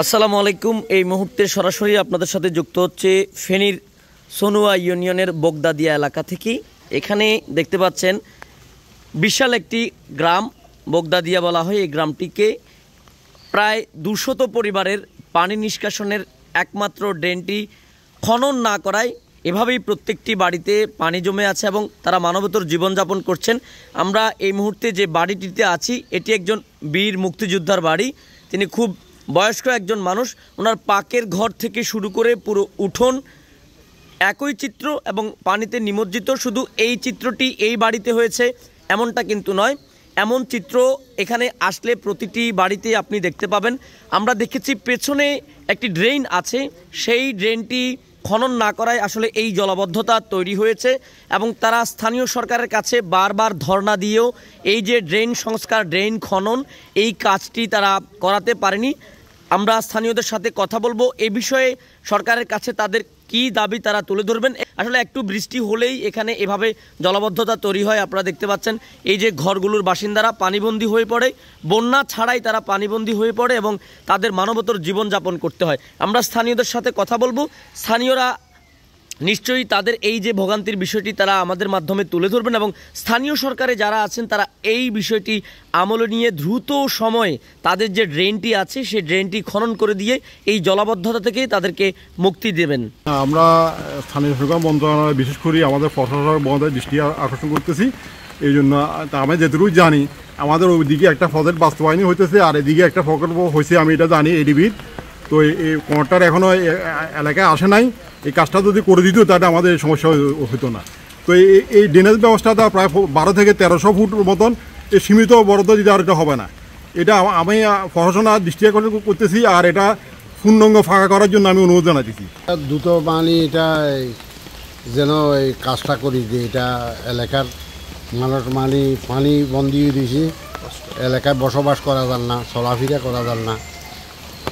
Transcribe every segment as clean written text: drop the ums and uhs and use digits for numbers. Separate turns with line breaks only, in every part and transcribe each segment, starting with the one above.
আসসালামু আলাইকুম। এই মুহূর্তে সরাসরি আপনাদের সাথে যুক্ত হচ্ছে ফেনীর সনুয়া ইউনিয়নের বগদাদিয়া এলাকা থেকে। এখানে দেখতে পাচ্ছেন বিশাল একটি গ্রাম বগদাদিয়া বলা হয়। এই গ্রামটিকে প্রায় 200 পরিবারের পানি নিষ্কাশনের একমাত্র ড্রেনটি খনন না করায় এভাবেই প্রত্যেকটি বাড়িতে পানি জমে আছে এবং তারা মানবতর জীবনযাপন করছেন। আমরা এই মুহূর্তে যে বাড়িটিতে আছি এটি একজন বীর মুক্তিযোদ্ধার বাড়ি। তিনি খুব বয়স্ক একজন মানুষ। ওনার পাকের ঘর থেকে শুরু করে পুরো উঠোন একই চিত্র এবং পানিতে নিমজ্জিত। শুধু এই চিত্রটি এই বাড়িতে হয়েছে এমনটা কিন্তু নয়, এমন চিত্র এখানে আসলে প্রতিটি বাড়িতে আপনি দেখতে পাবেন। আমরা দেখেছি পেছনে একটি ড্রেন আছে, সেই ড্রেনটি খনন না করায় আসলে এই জলাবদ্ধতা তৈরি হয়েছে এবং তারা স্থানীয় সরকারের কাছে বারবার ধর্ণা দিয়েও এই যে ড্রেন সংস্কার, ড্রেন খনন, এই কাজটি তারা করাতে পারেনি। আমরা স্থানীয়দের সাথে কথা বলবো এই বিষয়ে, সরকারের কাছে তাদের কি দাবি তারা তুলে ধরবেন। আসলে একটু বৃষ্টি হলেই এখানে এভাবে জলাবদ্ধতা তৈরি হয়। আপনারা দেখতে পাচ্ছেন এই যে ঘরগুলোর বাসিন্দারা পানিবন্দী হয়ে পড়ে, বন্যা ছাড়াই তারা পানিবন্দী হয়ে পড়ে এবং তাদের মানবতর জীবনযাপন করতে হয়। আমরা স্থানীয়দের সাথে কথা বলবো। স্থানীয়রা নিশ্চয়ই তাদের এই যে ভোগান্তির বিষয়টি তারা আমাদের মাধ্যমে তুলে ধরবেন এবং স্থানীয় সরকারে যারা আছেন তারা এই বিষয়টি আমলে নিয়ে দ্রুত সময়ে তাদের যে ড্রেনটি আছে সেই ড্রেনটি খনন করে দিয়ে এই জলাবদ্ধতা থেকে তাদেরকে মুক্তি দেবেন।
আমরা স্থানীয় সরকার মন্ত্রণালয় বিশেষ করে আমাদের প্রশাসন মহোদয় দৃষ্টি আকর্ষণ করতেছি। এই জন্য আমি যেটুকু জানি আমাদের ওইদিকে একটা প্রজেক্ট বাস্তবায়ন হইতেছে আর এদিকে একটা প্রকল্প হয়েছে, আমি এটা জানি এডিবির। তো এই কোনটার এখনও এলাকায় আসে নাই। এই কাজটা যদি করে দিত তাহলে আমাদের সমস্যা হতো না। তো এই ড্রেনেজ ব্যবস্থাটা প্রায় 12 থেকে 1300 ফুট মতন এই সীমিত বরাদ্দ দিতে আর এটা হবে না। এটা আমি প্রশাসন দৃষ্টি আকর্ষণ করতেছি আর এটা পূর্ণাঙ্গ ফাঁকা করার জন্য আমি অনুরোধ জানাতেছি।
দ্রুত পানি এটা যেন এই কাজটা করি যে এটা এলাকার মানুষ পানি বন্দি দিয়েছি, এলাকায় বসবাস করা যান না, চলাফেরা করা যান না,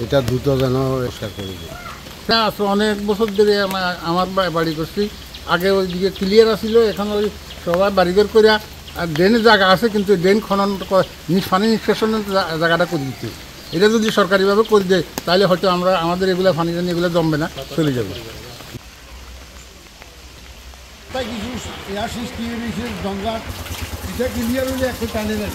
এটা দ্রুত যেন পরিষ্কার করে দিই।
না আসলে অনেক বছর ধরে আমার বাড়ি করছি, আগে ওইদিকে ক্লিয়ার আসছিল, এখন ওই সবাই বাড়িঘর করে আর ড্রেনের জায়গা আছে কিন্তু ড্রেন খনন পানি নিষ্কাশনের জায়গাটা করে দিতে। এটা যদি সরকারিভাবে করে দেয় তাহলে হয়তো আমাদের এগুলো পানি জানি এগুলো জমবে না, চলে যাবে।
কিছু সৃষ্টি গঙ্গা এটা ক্লিয়ার হলে একটা টানে না।